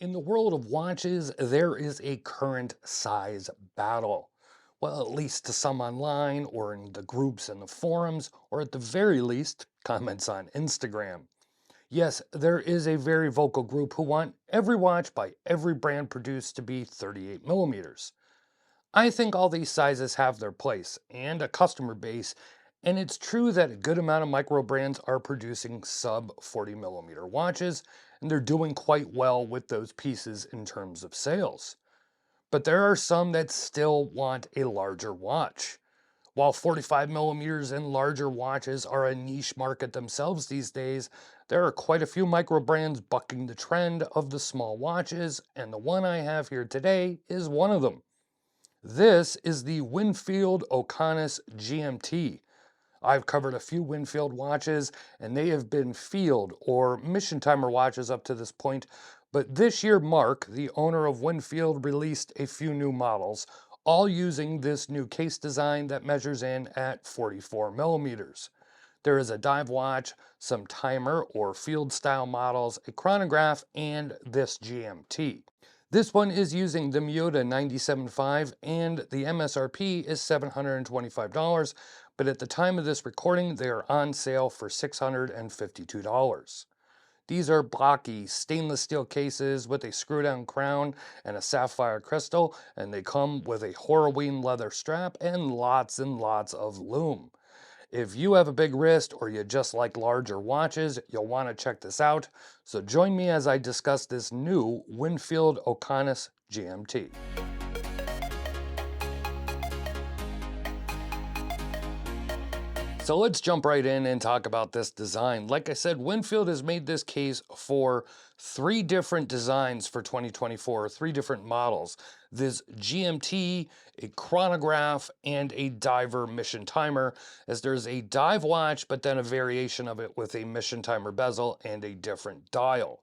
In the world of watches, there is a current size battle. Well, at least to some online or in the groups and the forums, or at the very least, comments on Instagram. Yes, there is a very vocal group who want every watch by every brand produced to be 38 millimeters. I think all these sizes have their place and a customer base, and it's true that a good amount of micro brands are producing sub 40 millimeter watches, and they're doing quite well with those pieces in terms of sales. But there are some that still want a larger watch. While 45 millimeters and larger watches are a niche market themselves these days, there are quite a few micro brands bucking the trend of the small watches, and the one I have here today is one of them. This is the Winfield Oconus GMT. I've covered a few Winfield watches, and they have been field or mission timer watches up to this point. But this year, Mark, the owner of Winfield, released a few new models, all using this new case design that measures in at 44 millimeters. There is a dive watch, some timer or field style models, a chronograph, and this GMT. This one is using the Miyota 97.5 and the MSRP is $725, but at the time of this recording, they are on sale for $652. These are blocky stainless steel cases with a screw down crown and a sapphire crystal, and they come with a Horween leather strap and lots of lume. If you have a big wrist or you just like larger watches, you'll want to check this out. So join me as I discuss this new Winfield Oconus GMT. So let's jump right in and talk about this design. Like I said, Winfield has made this case for three different designs for 2024, three different models. This GMT, a chronograph, and a diver mission timer, as there's a dive watch, but then a variation of it with a mission timer bezel and a different dial.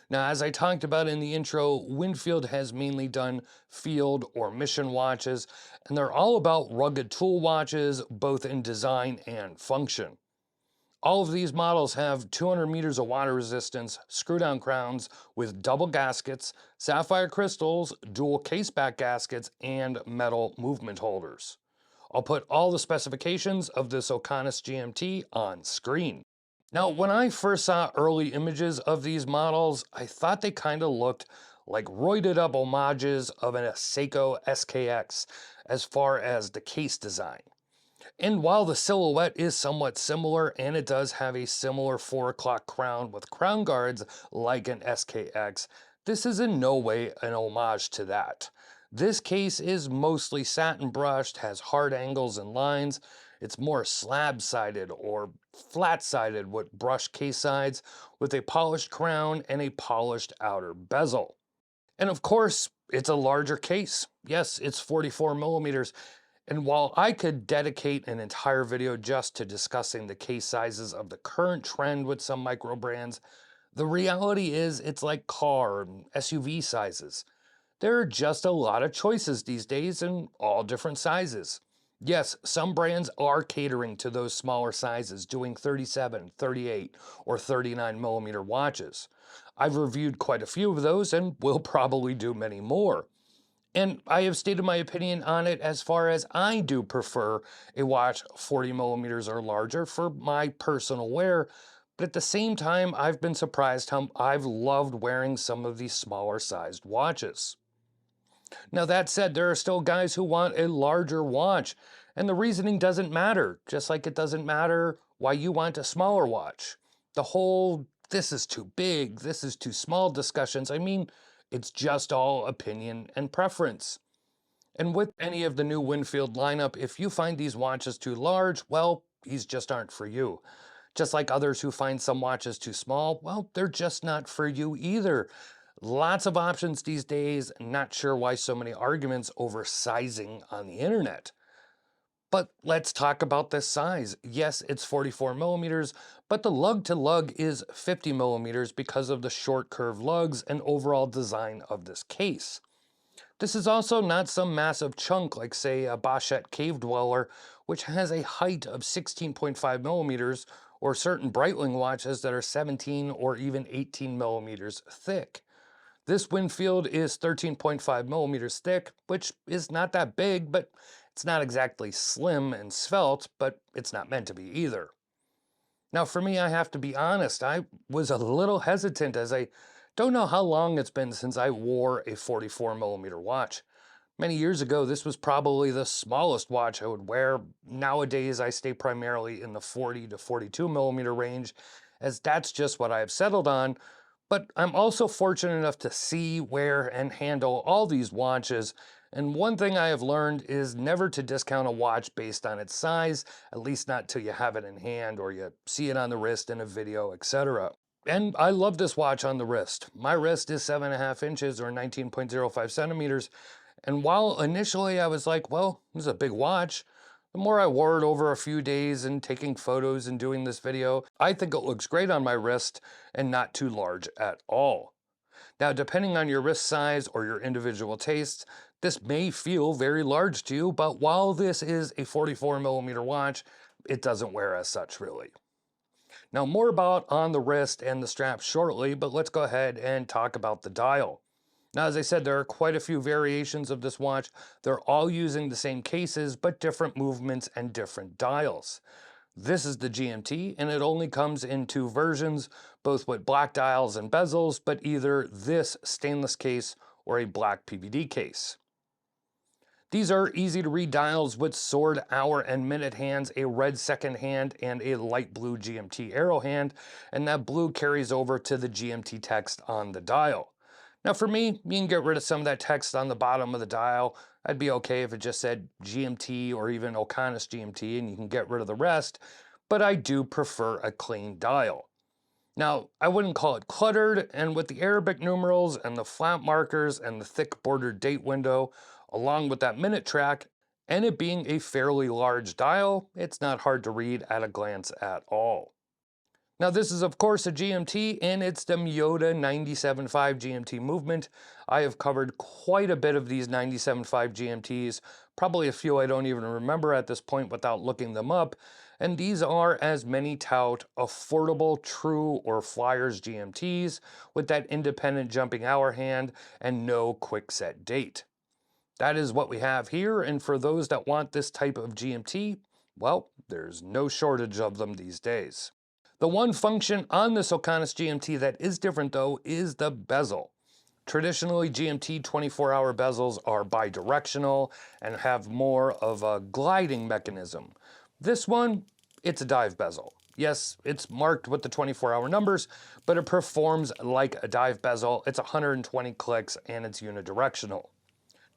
Now, as I talked about in the intro, Winfield has mainly done field or mission watches, and they're all about rugged tool watches, both in design and function. All of these models have 200 meters of water resistance, screw-down crowns with double gaskets, sapphire crystals, dual case-back gaskets, and metal movement holders. I'll put all the specifications of this Oconus GMT on screen. Now, when I first saw early images of these models, I thought they kind of looked like roided up homages of an Seiko SKX as far as the case design. And while the silhouette is somewhat similar and it does have a similar 4 o'clock crown with crown guards like an SKX, this is in no way an homage to that. This case is mostly satin brushed, has hard angles and lines. It's more slab-sided or flat-sided with brushed case sides with a polished crown and a polished outer bezel. And of course, it's a larger case. Yes, it's 44 millimeters. And while I could dedicate an entire video just to discussing the case sizes of the current trend with some micro brands, the reality is it's like car and SUV sizes. There are just a lot of choices these days in all different sizes. Yes, some brands are catering to those smaller sizes, doing 37, 38, or 39 millimeter watches. I've reviewed quite a few of those and will probably do many more. And I have stated my opinion on it as far as I do prefer a watch 40 millimeters or larger for my personal wear. But at the same time, I've been surprised how I've loved wearing some of these smaller sized watches. Now, that said, there are still guys who want a larger watch, and the reasoning doesn't matter, just like it doesn't matter why you want a smaller watch. The whole this is too big, this is too small discussions, I mean, it's just all opinion and preference. And with any of the new Winfield lineup, if you find these watches too large, well, these just aren't for you. Just like others who find some watches too small, well, they're just not for you either. Lots of options these days, not sure why so many arguments over sizing on the internet. But let's talk about this size. Yes, it's 44 millimeters, but the lug to lug is 50 millimeters because of the short curved lugs and overall design of this case. This is also not some massive chunk like, say, a Boschett Cave Dweller, which has a height of 16.5 millimeters, or certain Breitling watches that are 17 or even 18 millimeters thick. This Winfield is 13.5 millimeters thick, which is not that big, but it's not exactly slim and svelte, but it's not meant to be either. Now, for me, I have to be honest, I was a little hesitant as I don't know how long it's been since I wore a 44 millimeter watch. Many years ago, this was probably the smallest watch I would wear. Nowadays, I stay primarily in the 40 to 42 millimeter range, as that's just what I've settled on. But I'm also fortunate enough to see, wear, and handle all these watches. And one thing I have learned is never to discount a watch based on its size, at least not till you have it in hand or you see it on the wrist in a video, etc. And I love this watch on the wrist. My wrist is 7.5 inches or 19.05 centimeters. And while initially I was like, well, this is a big watch, the more I wore it over a few days and taking photos and doing this video, I think it looks great on my wrist and not too large at all. Now, depending on your wrist size or your individual tastes, this may feel very large to you, but while this is a 44 millimeter watch, it doesn't wear as such really. Now, more about on the wrist and the strap shortly, but let's go ahead and talk about the dial. Now, as I said, there are quite a few variations of this watch. They're all using the same cases, but different movements and different dials. This is the GMT, and it only comes in two versions, both with black dials and bezels, but either this stainless case or a black PVD case. These are easy to read dials with sword, hour, and minute hands, a red second hand, and a light blue GMT arrow hand, and that blue carries over to the GMT text on the dial. Now for me, you can get rid of some of that text on the bottom of the dial. I'd be okay if it just said GMT or even Oconus GMT and you can get rid of the rest, but I do prefer a clean dial. Now, I wouldn't call it cluttered, and with the Arabic numerals and the flat markers and the thick bordered date window, along with that minute track, and it being a fairly large dial, it's not hard to read at a glance at all. Now this is of course a GMT and it's the Miyota 97.5 GMT movement. I have covered quite a bit of these 97.5 GMTs, probably a few I don't even remember at this point without looking them up. And these are, as many tout, affordable true or flyers GMTs with that independent jumping hour hand and no quick set date. That is what we have here, and for those that want this type of GMT, well, there's no shortage of them these days. The one function on this Oconus GMT that is different though is the bezel. Traditionally, GMT 24-hour bezels are bidirectional and have more of a gliding mechanism. This one, it's a dive bezel. Yes, it's marked with the 24-hour numbers, but it performs like a dive bezel. It's 120 clicks and it's unidirectional.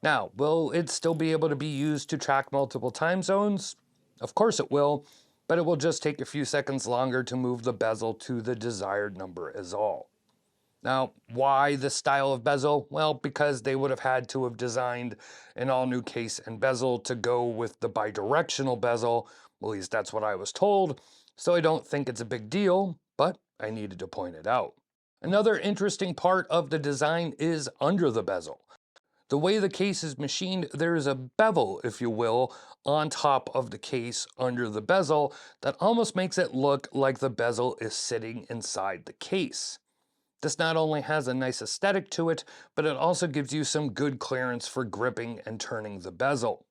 Now, will it still be able to be used to track multiple time zones? Of course it will, but it will just take a few seconds longer to move the bezel to the desired number is all. Now, why this style of bezel? Well, because they would have had to have designed an all-new case and bezel to go with the bidirectional bezel. At least that's what I was told, so I don't think it's a big deal, but I needed to point it out. Another interesting part of the design is under the bezel. The way the case is machined, there is a bevel, if you will, on top of the case under the bezel that almost makes it look like the bezel is sitting inside the case. This not only has a nice aesthetic to it, but it also gives you some good clearance for gripping and turning the bezel.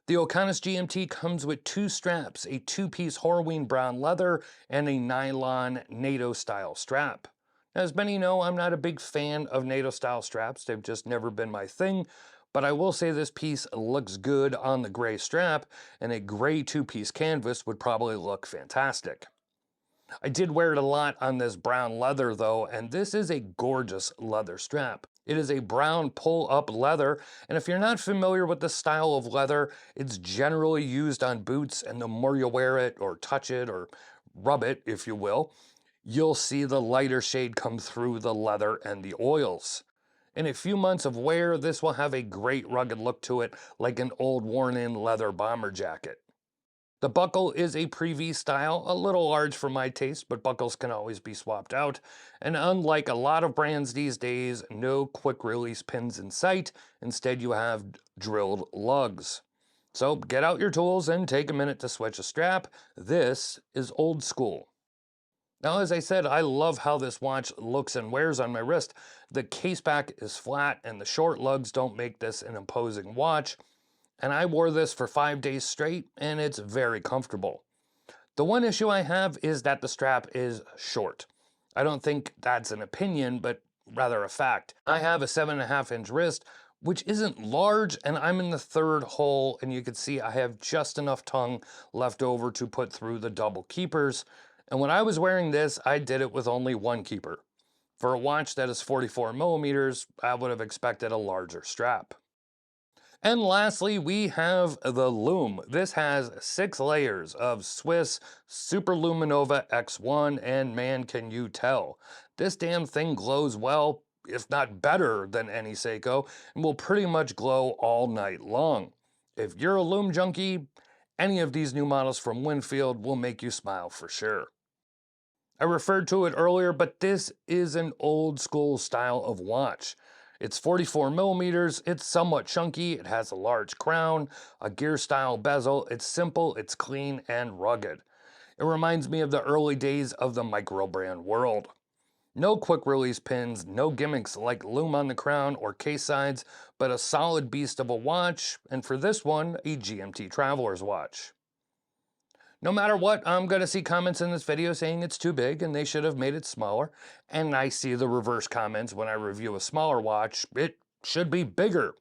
The Oconus GMT comes with two straps, a two-piece Horween brown leather and a nylon NATO style strap. As many know, I'm not a big fan of NATO style straps. They've just never been my thing, but I will say this piece looks good on the gray strap, and a gray two-piece canvas would probably look fantastic. I did wear it a lot on this brown leather though, and this is a gorgeous leather strap. It is a brown pull-up leather, and if you're not familiar with this style of leather, it's generally used on boots, and the more you wear it or touch it or rub it, if you will, you'll see the lighter shade come through the leather and the oils. In a few months of wear, this will have a great rugged look to it, like an old worn-in leather bomber jacket. The buckle is a Pre-V style, a little large for my taste, but buckles can always be swapped out. And unlike a lot of brands these days, no quick release pins in sight. Instead, you have drilled lugs. So get out your tools and take a minute to switch a strap. This is old school. Now, as I said, I love how this watch looks and wears on my wrist. The case back is flat and the short lugs don't make this an imposing watch. And I wore this for 5 days straight and it's very comfortable. The one issue I have is that the strap is short. I don't think that's an opinion, but rather a fact. I have a 7.5-inch wrist, which isn't large, and I'm in the third hole, and you can see I have just enough tongue left over to put through the double keepers. And when I was wearing this, I did it with only one keeper. For a watch that is 44 millimeters, I would have expected a larger strap. And lastly, we have the Lume. This has 6 layers of Swiss Superluminova X1, and man, can you tell. This damn thing glows well, if not better than any Seiko, and will pretty much glow all night long. If you're a Lume junkie, any of these new models from Winfield will make you smile for sure. I referred to it earlier, but this is an old school style of watch. It's 44 millimeters, it's somewhat chunky, it has a large crown, a gear style bezel, it's simple, it's clean, and rugged. It reminds me of the early days of the microbrand world. No quick release pins, no gimmicks like Lume on the crown or case sides, but a solid beast of a watch, and for this one, a GMT Traveler's watch. No matter what, I'm going to see comments in this video saying it's too big and they should have made it smaller. And I see the reverse comments when I review a smaller watch. It should be bigger.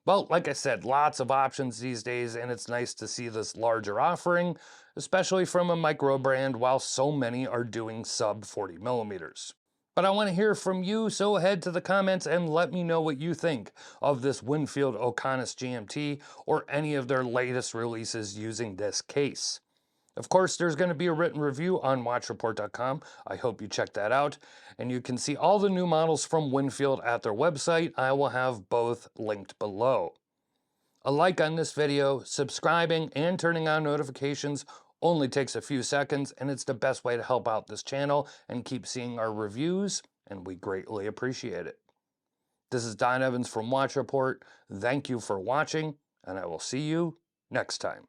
Well, like I said, lots of options these days, and it's nice to see this larger offering, especially from a micro brand while so many are doing sub 40 millimeters. But I want to hear from you, so head to the comments and let me know what you think of this Winfield Oconus GMT or any of their latest releases using this case. Of course, there's going to be a written review on watchreport.com. I hope you check that out. And you can see all the new models from Winfield at their website. I will have both linked below. A like on this video, subscribing, and turning on notifications only takes a few seconds, and it's the best way to help out this channel and keep seeing our reviews, and we greatly appreciate it. This is Don Evans from Watch Report. Thank you for watching, and I will see you next time.